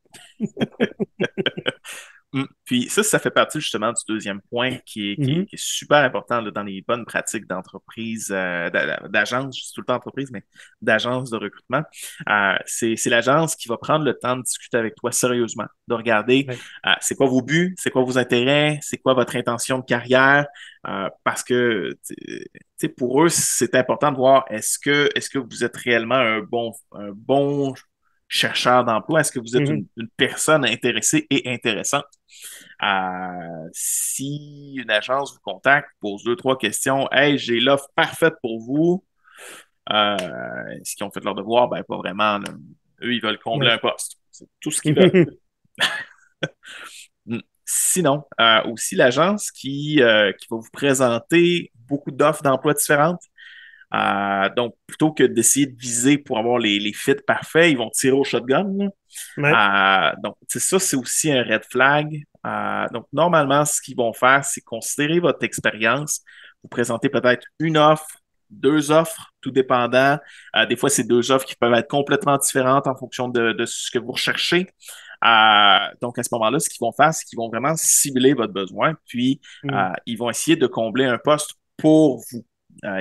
Puis ça fait partie justement du deuxième point Mhm. qui est super important là, dans les bonnes pratiques d'entreprise, d'agence, je dis tout le temps entreprise, mais d'agence de recrutement. C'est l'agence qui va prendre le temps de discuter avec toi sérieusement, de regarder Ouais. c'est quoi vos buts, c'est quoi vos intérêts, c'est quoi votre intention de carrière, parce que pour eux, c'est important de voir est-ce que vous êtes réellement un bon chercheur d'emploi, est-ce que vous êtes Mhm. une personne intéressée et intéressante? Si une agence vous contacte, pose deux, trois questions, hey, j'ai l'offre parfaite pour vous. Est-ce qu'ils ont fait leur devoir? Ben, pas vraiment. Là. Eux, ils veulent combler Ouais. un poste. C'est tout ce qu'ils veulent. Sinon, aussi l'agence qui va vous présenter beaucoup d'offres d'emploi différentes. Donc, plutôt que d'essayer de viser pour avoir les fits parfaits, ils vont tirer au shotgun. Ouais. Donc, ça, c'est aussi un red flag. Donc, normalement, ce qu'ils vont faire, c'est considérer votre expérience, vous présenter peut-être une offre, deux offres, tout dépendant. Des fois, c'est deux offres qui peuvent être complètement différentes en fonction de ce que vous recherchez. Donc, à ce moment-là, ce qu'ils vont faire, c'est qu'ils vont vraiment cibler votre besoin, puis Mhm. ils vont essayer de combler un poste pour vous.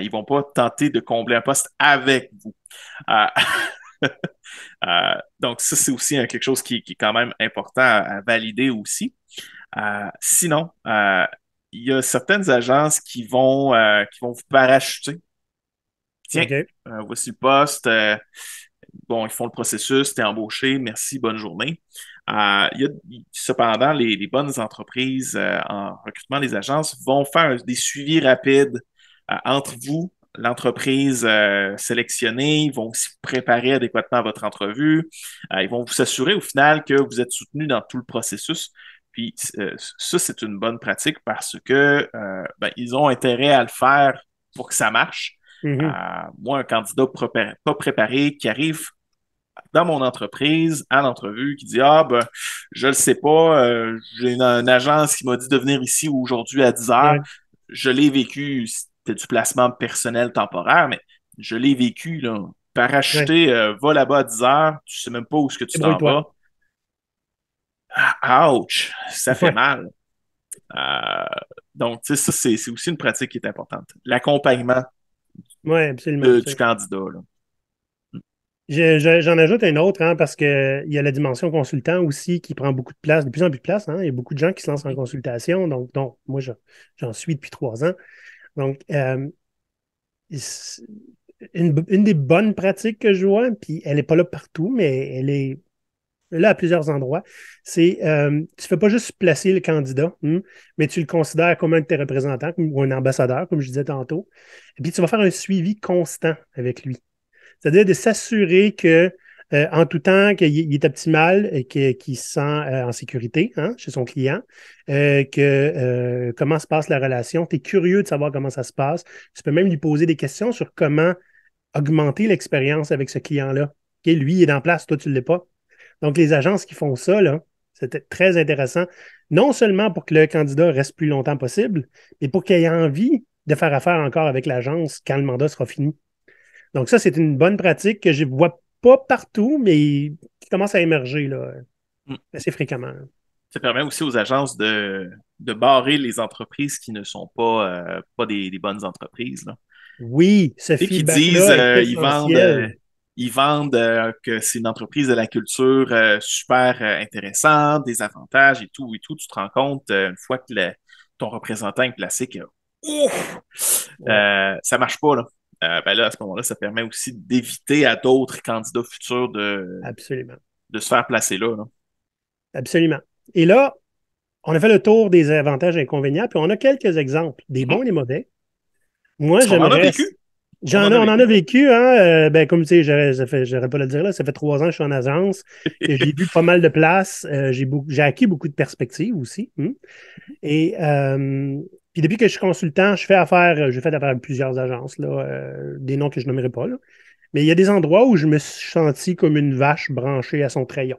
Ils vont pas tenter de combler un poste avec vous. Euh, donc, ça, c'est aussi quelque chose qui est quand même important à valider aussi. Sinon, il y a certaines agences qui vont vous parachuter. Tiens, OK. voici le poste. Bon, ils font le processus, t'es embauché, merci, bonne journée. Il y a cependant les bonnes entreprises en recrutement, les agences vont faire des suivis rapides entre vous, l'entreprise sélectionnée. Ils vont aussi vous préparer adéquatement à votre entrevue. Ils vont vous assurer au final que vous êtes soutenu dans tout le processus. Puis ça, c'est une bonne pratique parce que ben, ils ont intérêt à le faire pour que ça marche. Mhm. Moi, un candidat pas préparé qui arrive dans mon entreprise, à l'entrevue, qui dit ah, ben, je le sais pas, j'ai une agence qui m'a dit de venir ici aujourd'hui à 10 heures. Ouais. Je l'ai vécu, c'était du placement personnel temporaire, mais je l'ai vécu, là. Ouais. Parachuter, va là-bas à 10 heures, tu sais même pas où est-ce que tu t'en Débrouille-toi. vas. Ouch, ça fait Ouais. mal. Euh, donc, tu sais, ça, c'est aussi une pratique qui est importante. L'accompagnement Ouais, absolument, du absolument. candidat, là. J'en ajoute un autre, hein, parce qu'il y a la dimension consultant aussi qui prend beaucoup de place, de plus en plus de place. Hein. Il y a beaucoup de gens qui se lancent en consultation. Donc moi, j'en suis depuis 3 ans. Donc, une des bonnes pratiques que je vois, puis elle n'est pas là partout, mais elle est là à plusieurs endroits, c'est tu ne fais pas juste placer le candidat, mais tu le considères comme un de tes représentants ou un ambassadeur, comme je disais tantôt. Et puis tu vas faire un suivi constant avec lui. C'est-à-dire de s'assurer que en tout temps, qu'il est optimal et qu'il se sent en sécurité, hein, chez son client, comment se passe la relation. Tu es curieux de savoir comment ça se passe. Tu peux même lui poser des questions sur comment augmenter l'expérience avec ce client-là. OK, lui, il est en place, toi, tu ne l'es pas. Donc, les agences qui font ça, là, c'était très intéressant, non seulement pour que le candidat reste plus longtemps possible, mais pour qu'il ait envie de faire affaire encore avec l'agence quand le mandat sera fini. Donc, ça, c'est une bonne pratique que je ne vois pas partout, mais qui commence à émerger là, assez fréquemment. Ça permet aussi aux agences de barrer les entreprises qui ne sont pas des bonnes entreprises, là. Oui, ce Tu sais, qui disent, feedback-là est essentiel. ils vendent que c'est une entreprise de la culture super intéressante, des avantages et tout. Tu te rends compte, une fois que ton représentant est placé, que ouf, Ouais, ça marche pas, là. Ben là, à ce moment-là, ça permet aussi d'éviter à d'autres candidats futurs absolument. de se faire placer là, là. Absolument. Et là, on a fait le tour des avantages et inconvénients, puis on a quelques exemples, des Mhm. bons et des mauvais. Moi, Parce qu'on en a j'aimerais. vécu. On en a On en vécu. a vécu, hein. Ben, comme tu sais, j'aurais pas à le dire là, ça fait 3 ans que je suis en agence. J'ai vu pas mal de places. J'ai acquis beaucoup de perspectives aussi. Et puis depuis que je suis consultant, j'ai fait affaire avec plusieurs agences, là, des noms que je nommerai pas, là. Mais il y a des endroits où je me suis senti comme une vache branchée à son crayon.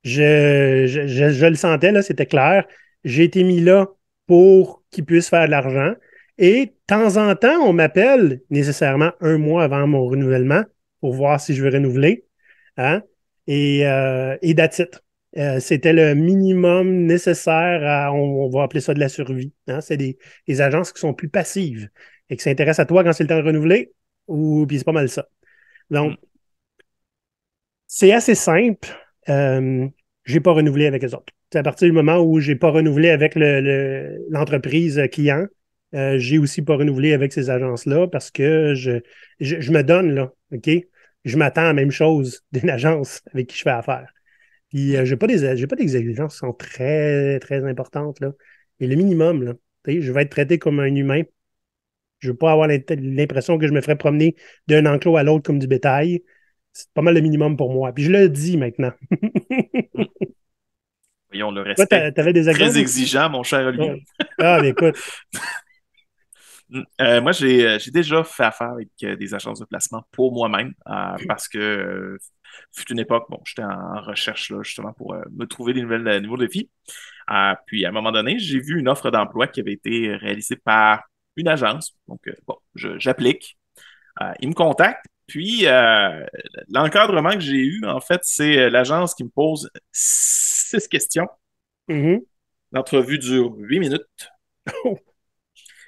Je le sentais, là, c'était clair. J'ai été mis là pour qu'ils puissent faire de l'argent. Et de temps en temps, on m'appelle nécessairement un mois avant mon renouvellement pour voir si je veux renouveler. Hein? Et that's it. C'était le minimum nécessaire on va appeler ça de la survie. Hein? C'est des agences qui sont plus passives et qui s'intéressent à toi quand c'est le temps de renouveler, ou puis c'est pas mal ça. Mm. Donc, c'est assez simple. Je n'ai pas renouvelé avec les autres. C'est à partir du moment où je n'ai pas renouvelé avec l'entreprise client, j'ai aussi pas renouvelé avec ces agences-là parce que je me donne, là, OK? Je m'attends à la même chose d'une agence avec qui je fais affaire. Puis, j'ai pas des exigences qui sont très, très importantes, là. Et le minimum, là, tu sais, je vais être traité comme un humain. Je veux pas avoir l'impression que je me ferais promener d'un enclos à l'autre comme du bétail. C'est pas mal le minimum pour moi. Puis je le dis maintenant. Mm. Voyons, le Toi, respect t'avais des très exemples aussi? exigeant, mon cher Olivier. Ouais. Ah, mais écoute. Moi, j'ai déjà fait affaire avec des agences de placement pour moi-même parce que fut une époque, bon, j'étais en recherche là, justement pour me trouver des nouveaux défis. Puis à un moment donné, j'ai vu une offre d'emploi qui avait été réalisée par une agence. Donc, bon, j'applique. Ils me contactent. Puis l'encadrement que j'ai eu, en fait, c'est l'agence qui me pose 6 questions. Mhm. L'entrevue dure 8 minutes.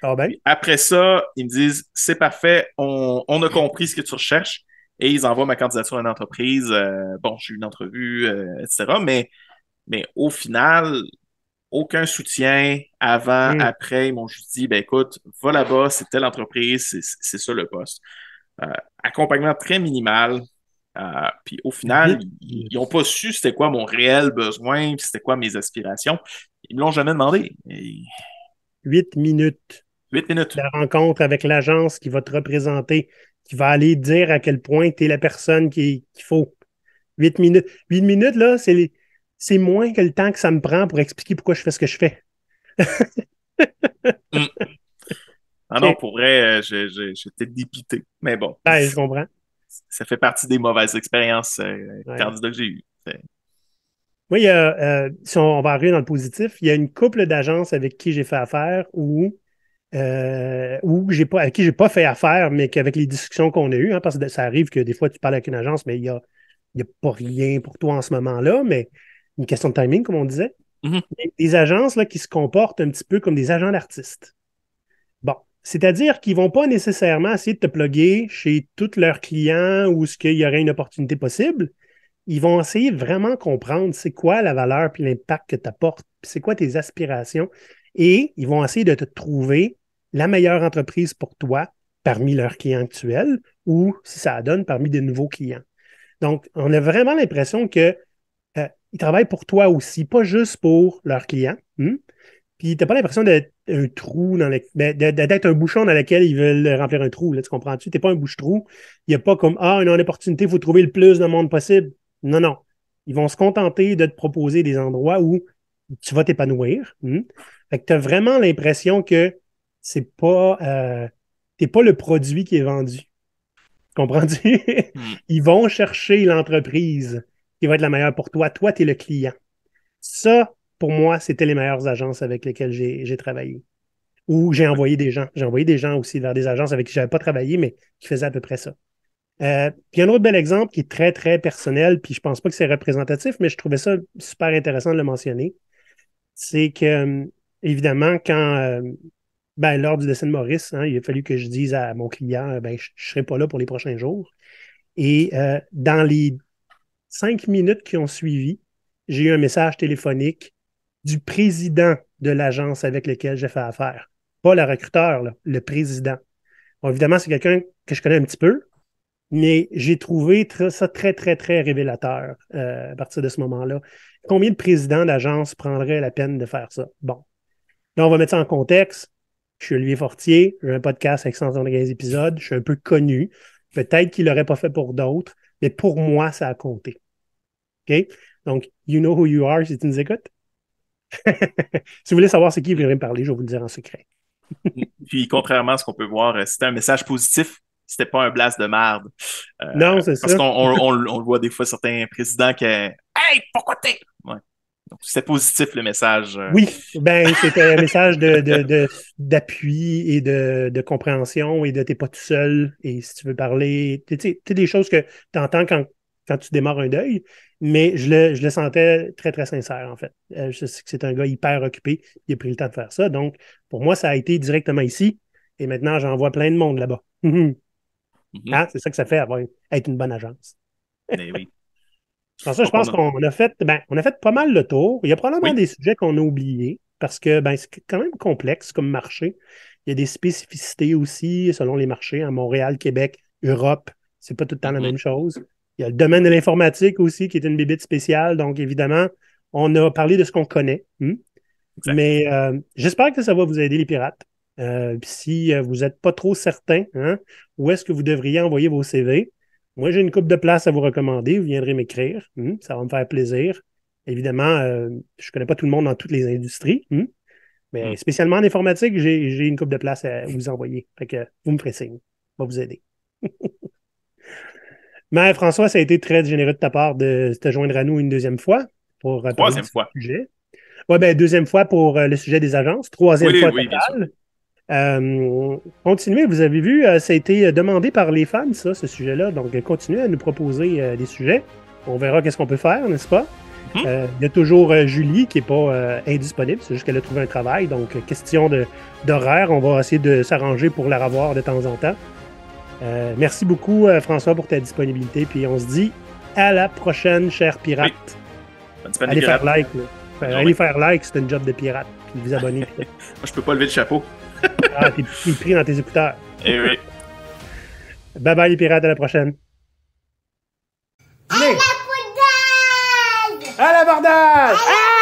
Ah ben. Puis après ça, ils me disent, c'est parfait, on a compris ce que tu recherches. Et ils envoient ma candidature à une entreprise. Bon, j'ai eu une entrevue, etc. Mais au final, aucun soutien avant, Mhm. après. Ils m'ont juste dit, ben écoute, va là-bas, c'est telle entreprise, c'est ça le poste. Euh, Accompagnement très minimal. Puis au final, 8 ils n'ont minutes. pas su c'était quoi mon réel besoin, puis c'était quoi mes aspirations. Ils ne me l'ont jamais demandé. 8 minutes 8 minutes. de rencontre avec l'agence qui va te représenter, qui va aller dire à quel point tu es la personne qu'il faut. 8 minutes. 8 minutes, là, c'est moins que le temps que ça me prend pour expliquer pourquoi je fais ce que je fais. Mm. Ah non, OK. pour vrai, j'étais dépité. Mais bon, Ouais, je comprends. ça fait partie des mauvaises expériences Ouais. candidats que j'ai eues. Moi, si on va arriver dans le positif, il y a une couple d'agences avec qui j'ai fait affaire ou avec qui j'ai pas fait affaire, mais qu'avec les discussions qu'on a eues, hein, parce que ça arrive que des fois tu parles avec une agence, mais il y a pas rien pour toi en ce moment-là, mais une question de timing, comme on disait. Mhm. Des agences là, qui se comportent un petit peu comme des agents d'artistes. Bon, c'est-à-dire qu'ils ne vont pas nécessairement essayer de te plugger chez tous leurs clients où ce qu'il y aurait une opportunité possible. Ils vont essayer de vraiment comprendre c'est quoi la valeur puis l'impact que tu apportes, puis c'est quoi tes aspirations. Et ils vont essayer de te trouver la meilleure entreprise pour toi parmi leurs clients actuels ou, si ça donne, parmi des nouveaux clients. Donc, on a vraiment l'impression que ils travaillent pour toi aussi, pas juste pour leurs clients. Puis, tu n'as pas l'impression d'être un trou d'être un bouchon dans lequel ils veulent remplir un trou. Là, tu comprends-tu? Tu n'es pas un bouche-trou. Il n'y a pas comme une opportunité, il faut trouver le plus de monde possible. Non, non. Ils vont se contenter de te proposer des endroits où tu vas t'épanouir. Fait que tu as vraiment l'impression que c'est pas, t'es pas le produit qui est vendu. Comprends-tu? Mm. Ils vont chercher l'entreprise qui va être la meilleure pour toi. Toi, tu es le client. Ça, pour moi, c'était les meilleures agences avec lesquelles j'ai travaillé. Ou j'ai Ouais. envoyé des gens. J'ai envoyé des gens aussi vers des agences avec qui je n'avais pas travaillé, mais qui faisaient à peu près ça. Puis un autre bel exemple qui est très, très personnel, puis je ne pense pas que c'est représentatif, mais je trouvais ça super intéressant de le mentionner. c'est que, évidemment, lors du décès de Maurice, hein, il a fallu que je dise à mon client, je ne serai pas là pour les prochains jours. Et dans les 5 minutes qui ont suivi, j'ai eu un message téléphonique du président de l'agence avec laquelle j'ai fait affaire. Pas le recruteur, là, le président. Bon, évidemment, c'est quelqu'un que je connais un petit peu, mais j'ai trouvé ça très, très, très révélateur à partir de ce moment-là. Combien de présidents d'agence prendraient la peine de faire ça? Bon. Là, on va mettre ça en contexte. Je suis Olivier Fortier, j'ai un podcast avec 175 épisodes, je suis un peu connu. Peut-être qu'il l'aurait pas fait pour d'autres, mais pour moi, ça a compté. OK? Donc, you know who you are si tu nous écoutes. Si vous voulez savoir c'est qui viendrait me parler, je vais vous le dire en secret. Puis, contrairement à ce qu'on peut voir, c'était un message positif. C'était pas un blast de merde. Non, c'est Parce ça. qu'on le voit des fois, certains présidents qui Hey, pourquoi t'es? Ouais. Donc, c'était positif le message. Oui, c'était un message d'appui et de compréhension et de t'es pas tout seul et si tu veux parler, tu sais, des choses que tu entends quand tu démarres un deuil, mais je le sentais très, très sincère en fait. Je sais que c'est un gars hyper occupé, il a pris le temps de faire ça, donc pour moi, ça a été directement ici et maintenant, j'en vois plein de monde là-bas. Mhm. Hein? C'est ça que ça fait être une bonne agence. Mais oui. Dans ça, je Donc, on pense a... on a fait pas mal le tour. Il y a probablement Oui, des sujets qu'on a oubliés parce que c'est quand même complexe comme marché. Il y a des spécificités aussi selon les marchés. À Montréal, Québec, Europe, c'est pas tout le temps la mhm, même chose. Il y a le domaine de l'informatique aussi qui est une bébite spéciale. Donc, évidemment, on a parlé de ce qu'on connaît. exact. Mais j'espère que ça va vous aider, les pirates. Puis si vous n'êtes pas trop certain, hein, où est-ce que vous devriez envoyer vos CV, moi, j'ai une coupe de place à vous recommander. Vous viendrez m'écrire. Ça va me faire plaisir. Évidemment, je ne connais pas tout le monde dans toutes les industries, mais Mm. spécialement en informatique, j'ai une coupe de place à vous envoyer. Fait que vous me ferez signe. Ça va vous aider. Mais François, ça a été très généreux de ta part de te joindre à nous une deuxième fois pour parler de Troisième ce fois. sujet. Oui, deuxième fois pour le sujet des agences, troisième Oui, fois oui, bien sûr. total. Continuez, vous avez vu, ça a été demandé par les fans, ça, ce sujet-là. Donc, continuez à nous proposer des sujets. On verra qu'est-ce qu'on peut faire, n'est-ce pas? Mhm. Il y a toujours Julie qui n'est pas indisponible, c'est juste qu'elle a trouvé un travail. Donc, question d'horaire, on va essayer de s'arranger pour la revoir de temps en temps. Merci beaucoup, François, pour ta disponibilité. Puis on se dit à la prochaine, chers Oui, pirates. bonne semaine, les Allez faire pirates. like. Là. Bonne Allez journée. faire like, c'est une job de pirate. Puis vous abonner. Puis tout. Moi, je peux pas lever le chapeau. Ah, t'es pris dans tes écouteurs. Eh oui. Bye bye les pirates, à la prochaine. À Dîner. l'abordage! À l'abordage! Ah!